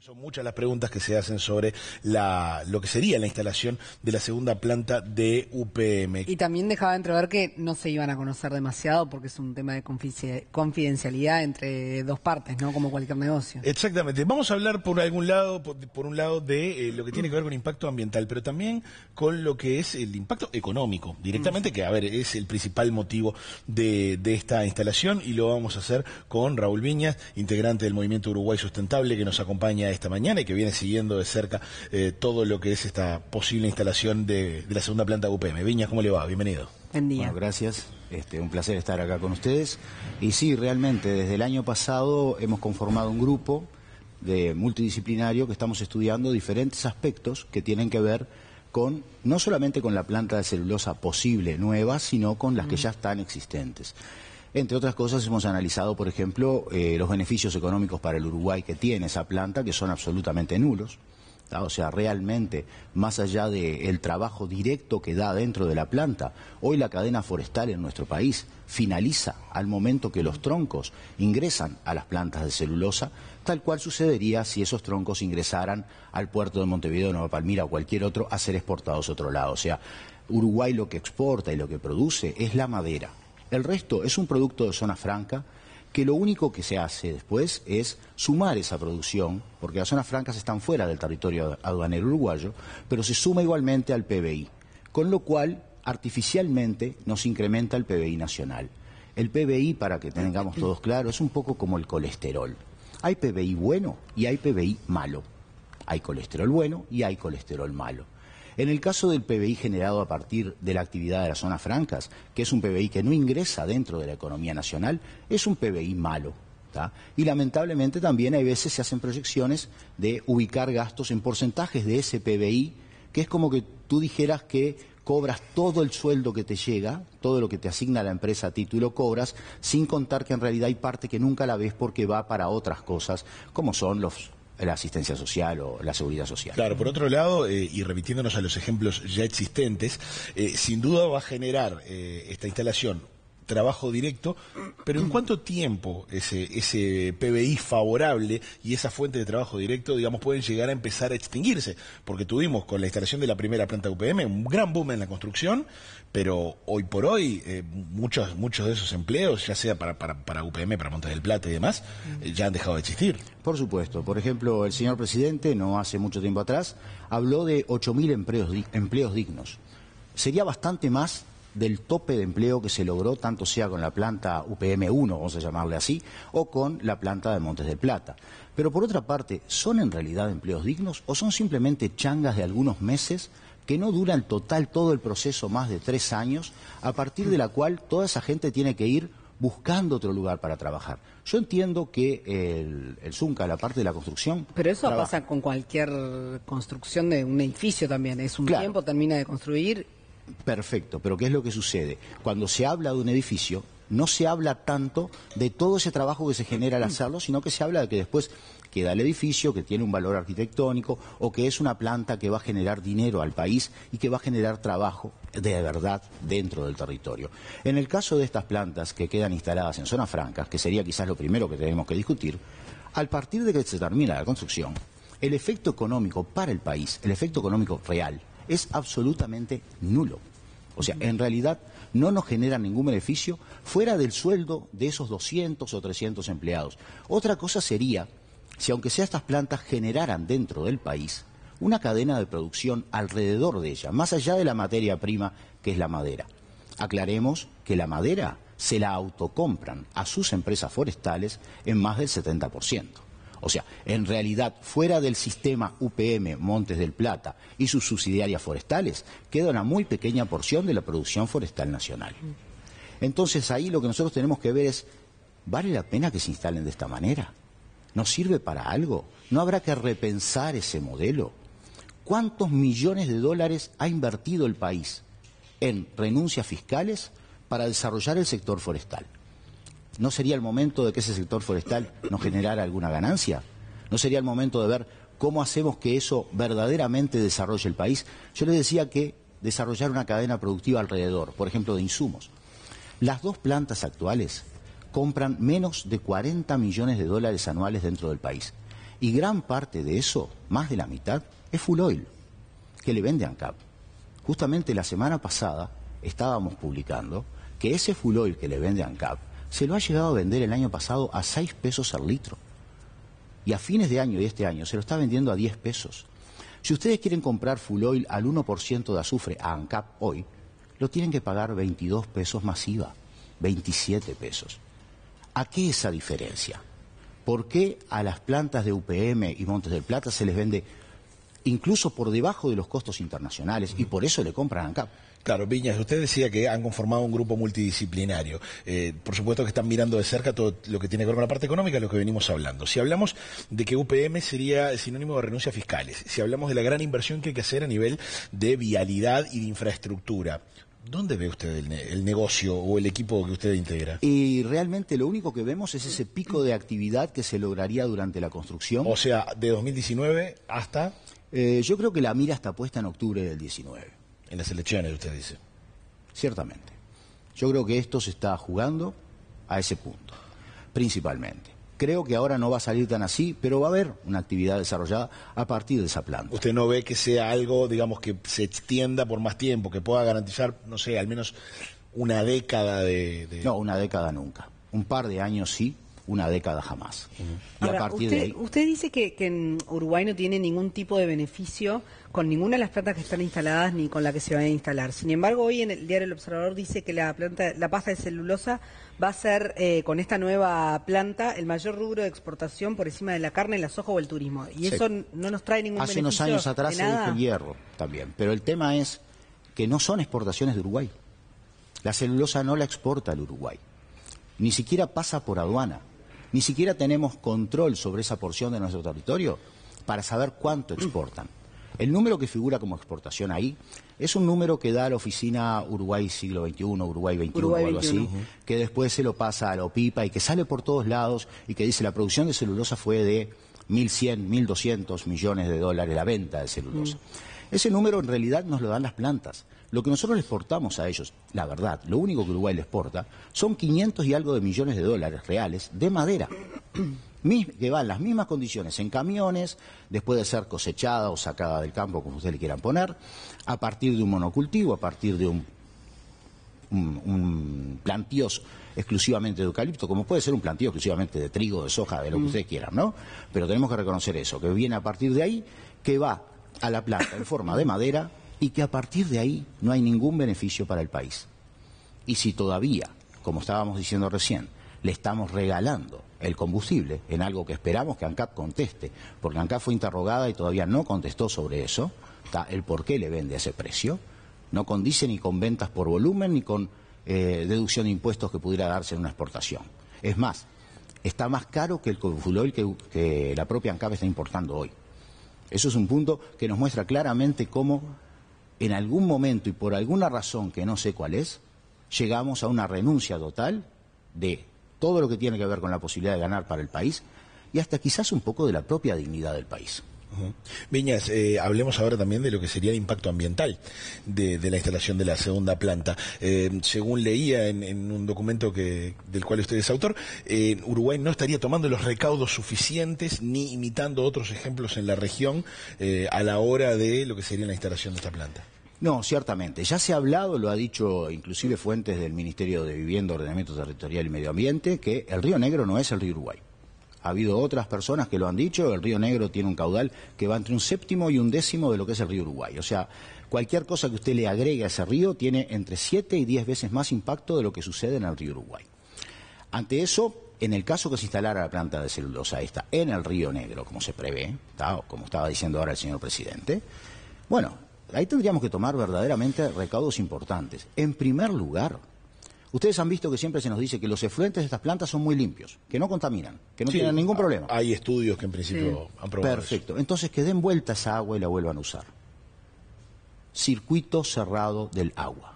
Son muchas las preguntas que se hacen sobre lo que sería la instalación de la segunda planta de UPM. Y también dejaba entrever que no se iban a conocer demasiado porque es un tema de confidencialidad entre dos partes, ¿no? Como cualquier negocio. Exactamente. Vamos a hablar por algún lado, por un lado de lo que tiene que ver con impacto ambiental, pero también con lo que es el impacto económico, directamente, que a ver, es el principal motivo de esta instalación, y lo vamos a hacer con Raúl Viñas, integrante del Movimiento Uruguay Sustentable, que nos acompaña esta mañana y que viene siguiendo de cerca todo lo que es esta posible instalación de la segunda planta de UPM. Viñas, ¿cómo le va? Bienvenido. Buen día. Bueno, gracias. Un placer estar acá con ustedes. Y sí, realmente, desde el año pasado hemos conformado un grupo multidisciplinario que estamos estudiando diferentes aspectos que tienen que ver con, no solamente con la planta de celulosa posible nueva, sino con las que ya están existentes. Entre otras cosas, hemos analizado, por ejemplo, los beneficios económicos para el Uruguay que tiene esa planta, que son absolutamente nulos. O sea, realmente, más allá del trabajo directo que da dentro de la planta, hoy la cadena forestal en nuestro país finaliza al momento que los troncos ingresan a las plantas de celulosa, tal cual sucedería si esos troncos ingresaran al puerto de Montevideo, Nueva Palmira o cualquier otro a ser exportados a otro lado. O sea, Uruguay lo que exporta y lo que produce es la madera. El resto es un producto de zona franca que lo único que se hace después es sumar esa producción, porque las zonas francas están fuera del territorio aduanero uruguayo, pero se suma igualmente al PBI, con lo cual artificialmente nos incrementa el PBI nacional. El PBI, para que tengamos todos claro, es un poco como el colesterol. Hay PBI bueno y hay PBI malo. Hay colesterol bueno y hay colesterol malo. En el caso del PBI generado a partir de la actividad de las zonas francas, que es un PBI que no ingresa dentro de la economía nacional, es un PBI malo. ¿Tá? Y lamentablemente también hay veces se hacen proyecciones de ubicar gastos en porcentajes de ese PBI, que es como que tú dijeras que cobras todo el sueldo que te llega, todo lo que te asigna la empresa a título cobras, sin contar que en realidad hay parte que nunca la ves porque va para otras cosas, como son la asistencia social o la seguridad social. Claro, por otro lado, y remitiéndonos a los ejemplos ya existentes, sin duda va a generar esta instalación trabajo directo, pero ¿en cuánto tiempo ese PBI favorable y esa fuente de trabajo directo, digamos, pueden llegar a empezar a extinguirse? Porque tuvimos con la instalación de la primera planta UPM un gran boom en la construcción, pero hoy por hoy muchos de esos empleos, ya sea para UPM, para Montes del Plata y demás, ya han dejado de existir. Por supuesto. Por ejemplo, el señor presidente, no hace mucho tiempo atrás, habló de 8.000 empleos dignos. Sería bastante más del tope de empleo que se logró, tanto sea con la planta UPM-1, vamos a llamarle así, o con la planta de Montes del Plata. Pero por otra parte, ¿son en realidad empleos dignos o son simplemente changas de algunos meses que no duran total todo el proceso más de 3 años, a partir de la cual toda esa gente tiene que ir buscando otro lugar para trabajar? Yo entiendo que el Zunca, la parte de la construcción... Pero eso pasa con cualquier construcción de un edificio también. Es un tiempo, termina de construir... Perfecto, pero ¿qué es lo que sucede? Cuando se habla de un edificio, no se habla tanto de todo ese trabajo que se genera al hacerlo, sino que se habla de que después queda el edificio, que tiene un valor arquitectónico, o que es una planta que va a generar dinero al país y que va a generar trabajo de verdad dentro del territorio. En el caso de estas plantas que quedan instaladas en zonas francas, que sería quizás lo primero que tenemos que discutir, al partir de que se termina la construcción, el efecto económico para el país, el efecto económico real, es absolutamente nulo. O sea, en realidad no nos genera ningún beneficio fuera del sueldo de esos 200 o 300 empleados. Otra cosa sería si, aunque sea estas plantas, generaran dentro del país una cadena de producción alrededor de ella, más allá de la materia prima que es la madera. Aclaremos que la madera se la autocompran a sus empresas forestales en más del 70%. O sea, en realidad, fuera del sistema UPM Montes del Plata y sus subsidiarias forestales, queda una muy pequeña porción de la producción forestal nacional. Entonces, ahí lo que nosotros tenemos que ver es, ¿vale la pena que se instalen de esta manera? ¿Nos sirve para algo? ¿No habrá que repensar ese modelo? ¿Cuántos millones de dólares ha invertido el país en renuncias fiscales para desarrollar el sector forestal? ¿No sería el momento de que ese sector forestal nos generara alguna ganancia? ¿No sería el momento de ver cómo hacemos que eso verdaderamente desarrolle el país? Yo les decía que desarrollar una cadena productiva alrededor, por ejemplo, de insumos. Las dos plantas actuales compran menos de 40 millones de dólares anuales dentro del país. Y gran parte de eso, más de la mitad, es full oil, que le vende ANCAP. Justamente la semana pasada estábamos publicando que ese full oil que le vende ANCAP se lo ha llegado a vender el año pasado a 6 pesos al litro. Y a fines de año y este año se lo está vendiendo a 10 pesos. Si ustedes quieren comprar full oil al 1% de azufre a ANCAP hoy, lo tienen que pagar 22 pesos más IVA, 27 pesos. ¿A qué esa diferencia? ¿Por qué a las plantas de UPM y Montes del Plata se les vende incluso por debajo de los costos internacionales y por eso le compran a ANCAP? Claro, Viñas, usted decía que han conformado un grupo multidisciplinario. Por supuesto que están mirando de cerca todo lo que tiene que ver con la parte económica, lo que venimos hablando. Si hablamos de que UPM sería sinónimo de renuncias fiscales, si hablamos de la gran inversión que hay que hacer a nivel de vialidad y de infraestructura, ¿dónde ve usted el negocio o el equipo que usted integra? Y realmente lo único que vemos es ese pico de actividad que se lograría durante la construcción. O sea, de 2019 hasta... Yo creo que la mira está puesta en octubre del 19. En las elecciones, usted dice. Ciertamente. Yo creo que esto se está jugando a ese punto, principalmente. Creo que ahora no va a salir tan así, pero va a haber una actividad desarrollada a partir de esa planta. ¿Usted no ve que sea algo, digamos, que se extienda por más tiempo, que pueda garantizar, no sé, al menos una década de... No, una década nunca. Un par de años sí, una década jamás. Y Ahora, a partir de ahí... usted dice que en Uruguay no tiene ningún tipo de beneficio con ninguna de las plantas que están instaladas ni con la que se van a instalar. Sin embargo, hoy en el diario El Observador dice que la pasta de celulosa va a ser, con esta nueva planta, el mayor rubro de exportación por encima de la carne, la soja o el turismo. Y Sí. eso no nos trae ningún Hace beneficio unos años atrás de se dijo nada. el hierro también, pero el tema es que no son exportaciones de Uruguay. La celulosa no la exporta el Uruguay, ni siquiera pasa por aduana, ni siquiera tenemos control sobre esa porción de nuestro territorio para saber cuánto exportan. El número que figura como exportación ahí es un número que da la oficina Uruguay siglo XXI, Uruguay XXI o algo así, que después se lo pasa a la OPIPA y que sale por todos lados y que dice la producción de celulosa fue de 1.100, 1.200 millones de dólares la venta de celulosa. Ese número en realidad nos lo dan las plantas. Lo que nosotros le exportamos a ellos, la verdad, lo único que Uruguay le exporta, son 500 y algo de millones de dólares reales de madera, que van en las mismas condiciones en camiones, después de ser cosechada o sacada del campo, como ustedes le quieran poner, a partir de un monocultivo, a partir de un plantío exclusivamente de eucalipto, como puede ser un plantío exclusivamente de trigo, de soja, de lo que ustedes quieran, ¿no? Pero tenemos que reconocer eso, que viene a partir de ahí, que va a la planta en forma de madera y que a partir de ahí no hay ningún beneficio para el país. Y si todavía, como estábamos diciendo recién, le estamos regalando el combustible en algo que esperamos que ANCAP conteste, porque ANCAP fue interrogada y todavía no contestó sobre eso, el por qué le vende a ese precio, no condice ni con ventas por volumen ni con deducción de impuestos que pudiera darse en una exportación. Es más, está más caro que el combustible que la propia ANCAP está importando hoy. Eso es un punto que nos muestra claramente cómo en algún momento y por alguna razón que no sé cuál es, llegamos a una renuncia total de todo lo que tiene que ver con la posibilidad de ganar para el país y hasta quizás un poco de la propia dignidad del país. Viñas, hablemos ahora también de lo que sería el impacto ambiental de la instalación de la segunda planta. Según leía en un documento del cual usted es autor, Uruguay no estaría tomando los recaudos suficientes ni imitando otros ejemplos en la región a la hora de lo que sería la instalación de esta planta. No, ciertamente. Ya se ha hablado, lo ha dicho inclusive fuentes del Ministerio de Vivienda, Ordenamiento Territorial y Medio Ambiente, que el Río Negro no es el río Uruguay. Ha habido otras personas que lo han dicho, el río Negro tiene un caudal que va entre un séptimo y un décimo de lo que es el río Uruguay. O sea, cualquier cosa que usted le agregue a ese río tiene entre 7 y 10 veces más impacto de lo que sucede en el río Uruguay. Ante eso, en el caso que se instalara la planta de celulosa esta en el río Negro, como se prevé, como estaba diciendo ahora el señor presidente, bueno, ahí tendríamos que tomar verdaderamente recaudos importantes. En primer lugar, ustedes han visto que siempre se nos dice que los efluentes de estas plantas son muy limpios, que no contaminan, que no tienen ningún problema. Hay estudios que en principio han probado Perfecto. eso. Entonces que den vuelta esa agua y la vuelvan a usar. Circuito cerrado del agua.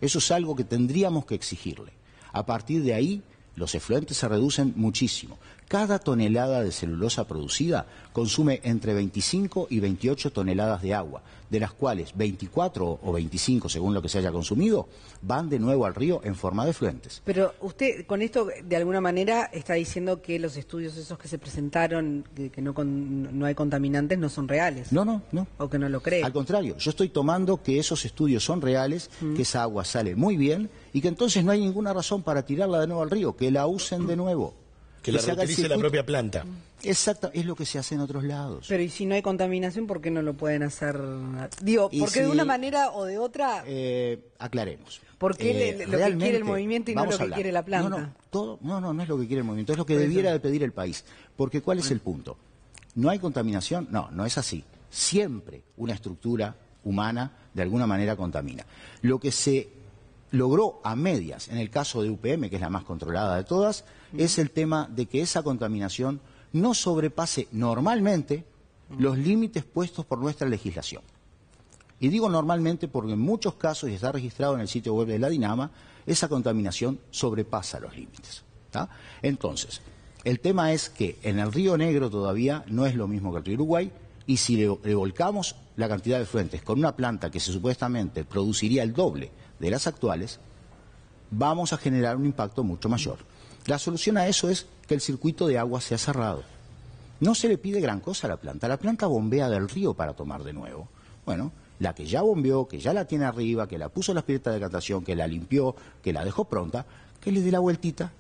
Eso es algo que tendríamos que exigirle. A partir de ahí, los efluentes se reducen muchísimo. Cada tonelada de celulosa producida consume entre 25 y 28 toneladas de agua, de las cuales 24 o 25, según lo que se haya consumido, van de nuevo al río en forma de efluentes. Pero usted con esto de alguna manera está diciendo que los estudios esos que se presentaron, que no hay contaminantes, no son reales. No. O que no lo cree. Al contrario, yo estoy tomando que esos estudios son reales, que esa agua sale muy bien y que entonces no hay ninguna razón para tirarla de nuevo al río, que la usen de nuevo. Que la reutilice la propia planta. Exacto, es lo que se hace en otros lados. Pero y si no hay contaminación, ¿por qué no lo pueden hacer? Digo, porque de una manera o de otra... aclaremos. ¿Por qué lo que quiere el movimiento y no lo que quiere la planta? No es lo que quiere el movimiento, es lo que debiera de pedir el país. Porque ¿cuál es el punto? ¿No hay contaminación? No es así. Siempre una estructura humana de alguna manera contamina. Lo que se logró a medias, en el caso de UPM, que es la más controlada de todas, es el tema de que esa contaminación no sobrepase normalmente los límites puestos por nuestra legislación. Y digo normalmente porque en muchos casos, y está registrado en el sitio web de la Dinama, esa contaminación sobrepasa los límites. ¿Tá? Entonces, el tema es que en el Río Negro todavía no es lo mismo que el Río Uruguay, y si le volcamos la cantidad de fuentes con una planta que supuestamente produciría el doble de las actuales, vamos a generar un impacto mucho mayor. La solución a eso es que el circuito de agua sea cerrado. No se le pide gran cosa a la planta bombea del río para tomar de nuevo. Bueno, la que ya bombeó, que ya la tiene arriba, que la puso en las piletas de decantación, que la limpió, que la dejó pronta, que le dé la vueltita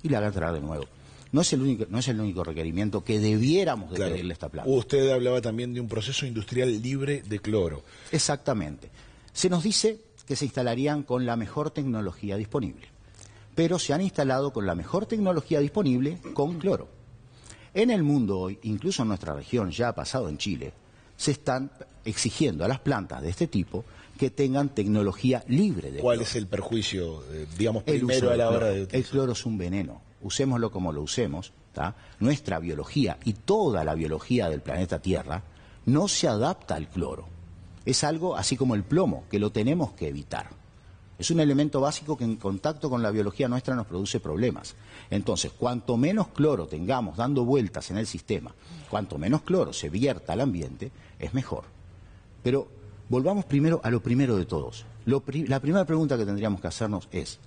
y la haga entrar de nuevo. No es el único requerimiento que debiéramos de pedirle a esta planta. Usted hablaba también de un proceso industrial libre de cloro. Exactamente. Se nos dice que se instalarían con la mejor tecnología disponible, pero se han instalado con la mejor tecnología disponible con cloro. En el mundo hoy, incluso en nuestra región, ya ha pasado en Chile, se están exigiendo a las plantas de este tipo que tengan tecnología libre de cloro. ¿Cuál es el perjuicio, digamos, primero a la hora de utilizar? El cloro es un veneno. Usémoslo como lo usemos, ¿tá? Nuestra biología y toda la biología del planeta Tierra no se adapta al cloro. Es algo así como el plomo, que lo tenemos que evitar. Es un elemento básico que en contacto con la biología nuestra nos produce problemas. Entonces, cuanto menos cloro tengamos dando vueltas en el sistema, cuanto menos cloro se vierta al ambiente, es mejor. Pero volvamos primero a lo primero de todos. La primera pregunta que tendríamos que hacernos es,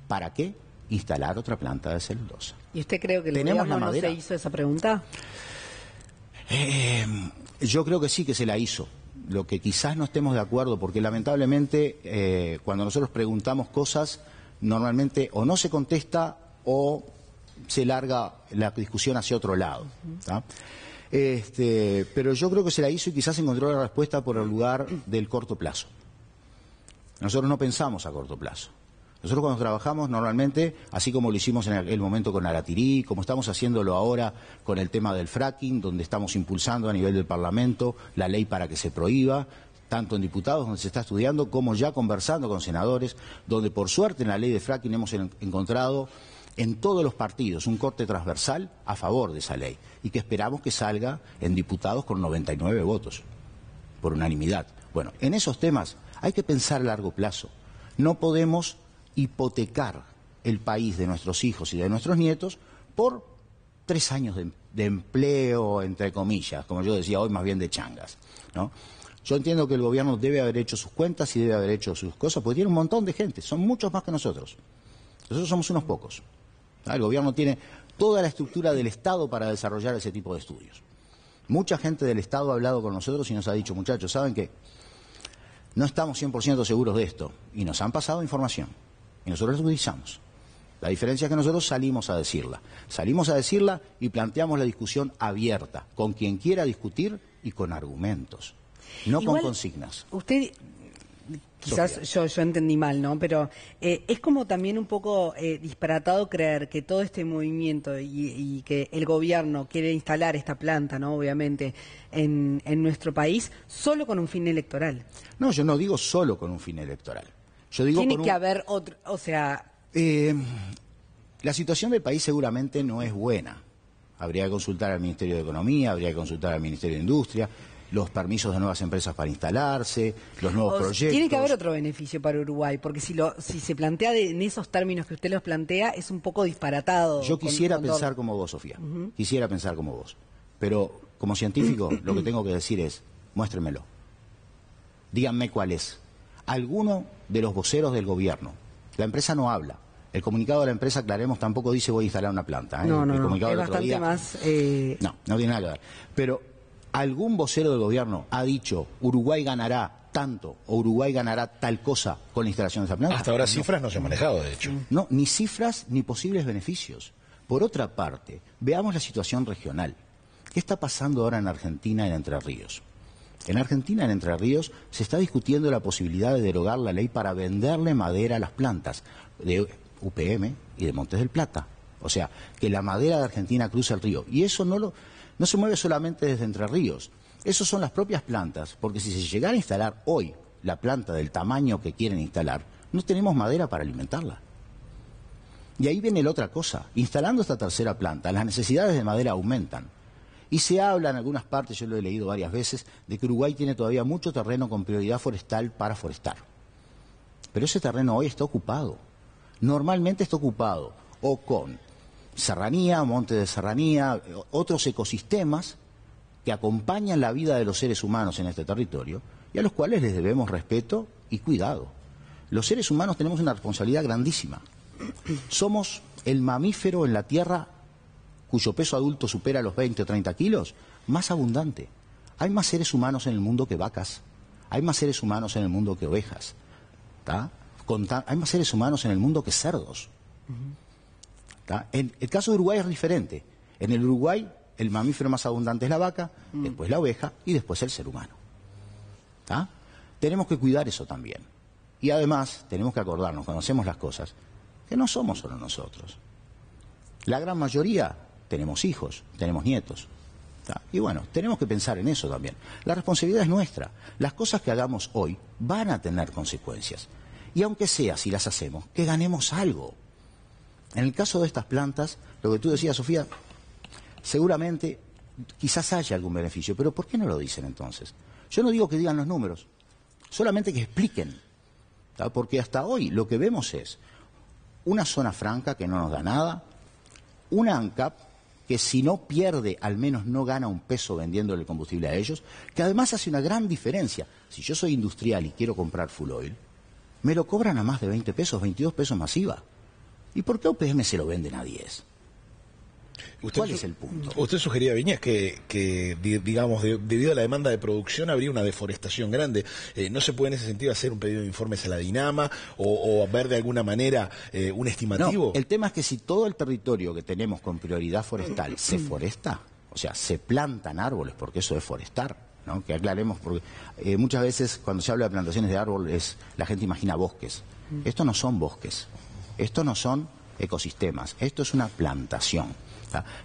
¿para qué instalar otra planta de celulosa? ¿Y usted cree que el gobierno no se hizo esa pregunta? Yo creo que sí que se la hizo. Lo que quizás no estemos de acuerdo, porque lamentablemente cuando nosotros preguntamos cosas, normalmente o no se contesta o se larga la discusión hacia otro lado. ¿Tá? Pero yo creo que se la hizo y quizás encontró la respuesta por el lugar del corto plazo. Nosotros no pensamos a corto plazo. Nosotros cuando trabajamos normalmente, así como lo hicimos en el momento con Aratirí, como estamos haciéndolo ahora con el tema del fracking, donde estamos impulsando a nivel del Parlamento la ley para que se prohíba, tanto en diputados donde se está estudiando, como ya conversando con senadores, donde por suerte en la ley de fracking hemos encontrado en todos los partidos un corte transversal a favor de esa ley y que esperamos que salga en diputados con 99 votos, por unanimidad. Bueno, en esos temas hay que pensar a largo plazo. No podemos hipotecar el país de nuestros hijos y de nuestros nietos por 3 años de empleo, entre comillas, como yo decía hoy, más bien de changas, ¿no? Yo entiendo que el gobierno debe haber hecho sus cuentas y debe haber hecho sus cosas, porque tiene un montón de gente, son muchos más que nosotros. Nosotros somos unos pocos. El gobierno tiene toda la estructura del Estado para desarrollar ese tipo de estudios. Mucha gente del Estado ha hablado con nosotros y nos ha dicho, muchachos, ¿saben qué? No estamos 100% seguros de esto, y nos han pasado información. Y nosotros la utilizamos. La diferencia es que nosotros salimos a decirla. Salimos a decirla y planteamos la discusión abierta, con quien quiera discutir y con argumentos, no igual, con consignas. Usted, quizás yo entendí mal, ¿no? Pero es como también un poco disparatado creer que todo este movimiento y que el gobierno quiere instalar esta planta, ¿no? Obviamente, en nuestro país, solo con un fin electoral. No, yo no digo solo con un fin electoral. Yo digo tiene que haber otro, o sea... la situación del país seguramente no es buena. Habría que consultar al Ministerio de Economía, habría que consultar al Ministerio de Industria. los permisos de nuevas empresas para instalarse, los nuevos proyectos. Tiene que haber otro beneficio para Uruguay, porque si se plantea en esos términos que usted los plantea, es un poco disparatado. Yo quisiera pensar como vos, Sofía. Quisiera pensar como vos. Pero como científico, lo que tengo que decir es, muéstrenmelo. Díganme cuál es. Alguno de los voceros del gobierno. La empresa no habla. El comunicado de la empresa, aclaremos, tampoco dice voy a instalar una planta. No, el no, comunicado es del otro bastante día, más... No tiene nada que ver. Pero algún vocero del gobierno ha dicho Uruguay ganará tanto o Uruguay ganará tal cosa con la instalación de esa planta. Hasta ahora cifras no se han manejado, de hecho. No, ni cifras ni posibles beneficios. Por otra parte, veamos la situación regional. ¿Qué está pasando ahora en Argentina, en Entre Ríos? En Argentina, en Entre Ríos, se está discutiendo la posibilidad de derogar la ley para venderle madera a las plantas de UPM y de Montes del Plata. O sea, que la madera de Argentina cruza el río. Y eso no se mueve solamente desde Entre Ríos. Eso son las propias plantas, porque si se llegara a instalar hoy la planta del tamaño que quieren instalar, no tenemos madera para alimentarla. Y ahí viene la otra cosa. Instalando esta tercera planta, las necesidades de madera aumentan. Y se habla en algunas partes, yo lo he leído varias veces, de que Uruguay tiene todavía mucho terreno con prioridad forestal para forestar. Pero ese terreno hoy está ocupado. Normalmente está ocupado o con serranía, monte de serranía, otros ecosistemas que acompañan la vida de los seres humanos en este territorio y a los cuales les debemos respeto y cuidado. Los seres humanos tenemos una responsabilidad grandísima. Somos el mamífero en la Tierra cuyo peso adulto supera los 20 o 30 kilos, más abundante. Hay más seres humanos en el mundo que vacas. Hay más seres humanos en el mundo que ovejas. Hay más seres humanos en el mundo que cerdos. En el caso de Uruguay es diferente. En el Uruguay el mamífero más abundante es la vaca, después la oveja y después el ser humano. Tenemos que cuidar eso también. Y además tenemos que acordarnos cuando hacemos las cosas que no somos solo nosotros. La gran mayoría tenemos hijos, tenemos nietos. Y bueno, tenemos que pensar en eso también. La responsabilidad es nuestra. Las cosas que hagamos hoy van a tener consecuencias. Y aunque sea, si las hacemos, que ganemos algo. En el caso de estas plantas, lo que tú decías, Sofía, seguramente quizás haya algún beneficio, pero ¿por qué no lo dicen entonces? Yo no digo que digan los números, solamente que expliquen. Porque hasta hoy lo que vemos es una zona franca que no nos da nada, una ANCAP que si no pierde, al menos no gana un peso vendiéndole el combustible a ellos, que además hace una gran diferencia. Si yo soy industrial y quiero comprar full oil, me lo cobran a más de 20 pesos, 22 pesos más IVA. ¿Y por qué UPM se lo venden a 10? ¿Cuál es el punto? Usted sugería, Viñas, que digamos, debido a la demanda de producción habría una deforestación grande. ¿No se puede en ese sentido hacer un pedido de informes a la Dinama o ver de alguna manera un estimativo? No, el tema es que si todo el territorio que tenemos con prioridad forestal se foresta, o sea, se plantan árboles, porque eso es forestar, ¿no? Que aclaremos, porque muchas veces cuando se habla de plantaciones de árboles, la gente imagina bosques. Esto no son bosques, esto no son ecosistemas, esto es una plantación.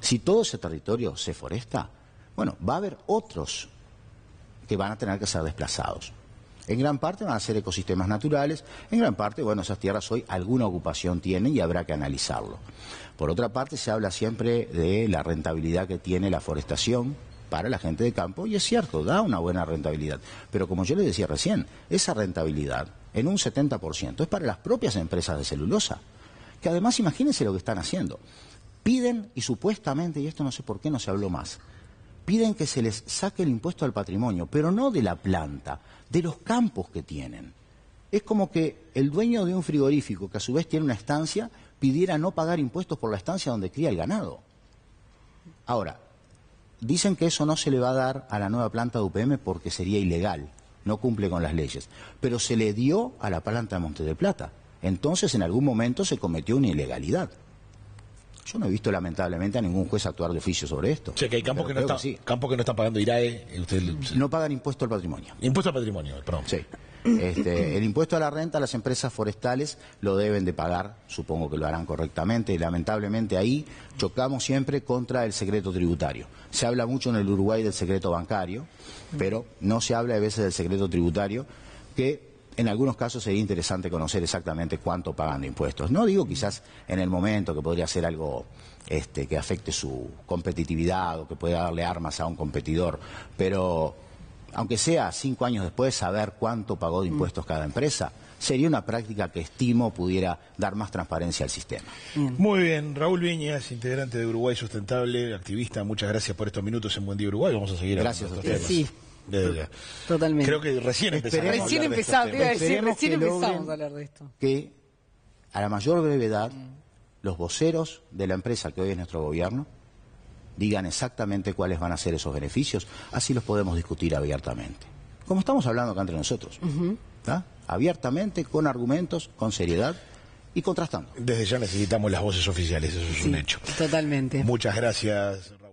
Si todo ese territorio se foresta, bueno, va a haber otros que van a tener que ser desplazados. En gran parte van a ser ecosistemas naturales, en gran parte, bueno, esas tierras hoy alguna ocupación tienen y habrá que analizarlo. Por otra parte, se habla siempre de la rentabilidad que tiene la forestación para la gente de campo, y es cierto, da una buena rentabilidad. Pero como yo les decía recién, esa rentabilidad, en un 70%, es para las propias empresas de celulosa, que además imagínense lo que están haciendo. Piden, y supuestamente, y esto no sé por qué no se habló más, piden que se les saque el impuesto al patrimonio, pero no de la planta, de los campos que tienen. Es como que el dueño de un frigorífico, que a su vez tiene una estancia, pidiera no pagar impuestos por la estancia donde cría el ganado. Ahora, dicen que eso no se le va a dar a la nueva planta de UPM porque sería ilegal, no cumple con las leyes, pero se le dio a la planta de Montes del Plata. Entonces, en algún momento se cometió una ilegalidad. Yo no he visto, lamentablemente, a ningún juez actuar de oficio sobre esto. O sea, que hay campos que no están pagando IRAE. No pagan impuesto al patrimonio. Impuesto al patrimonio, perdón. Sí. El impuesto a la renta, las empresas forestales lo deben de pagar, supongo que lo harán correctamente, y lamentablemente ahí chocamos siempre contra el secreto tributario. Se habla mucho en el Uruguay del secreto bancario, pero no se habla a veces del secreto tributario, que en algunos casos sería interesante conocer exactamente cuánto pagan de impuestos. No digo quizás en el momento que podría ser algo que afecte su competitividad o que pueda darle armas a un competidor, pero aunque sea 5 años después, saber cuánto pagó de impuestos cada empresa, sería una práctica que estimo pudiera dar más transparencia al sistema. Muy bien, Raúl Viñas, integrante de Uruguay Sustentable, activista, muchas gracias por estos minutos en Buen Día Uruguay. Vamos a seguir Gracias hablando de estos Sí, temas. totalmente. Creo que recién empezamos. Recién a hablar de estos empezamos, te iba a temas. decir, Esperemos recién que empezamos logren a hablar de esto. Que a la mayor brevedad los voceros de la empresa que hoy es nuestro gobierno digan exactamente cuáles van a ser esos beneficios, así los podemos discutir abiertamente. Como estamos hablando acá entre nosotros. ¿Tá? Abiertamente, con argumentos, con seriedad y contrastando. Desde ya necesitamos las voces oficiales, eso es un hecho. Totalmente. Muchas gracias, Raúl.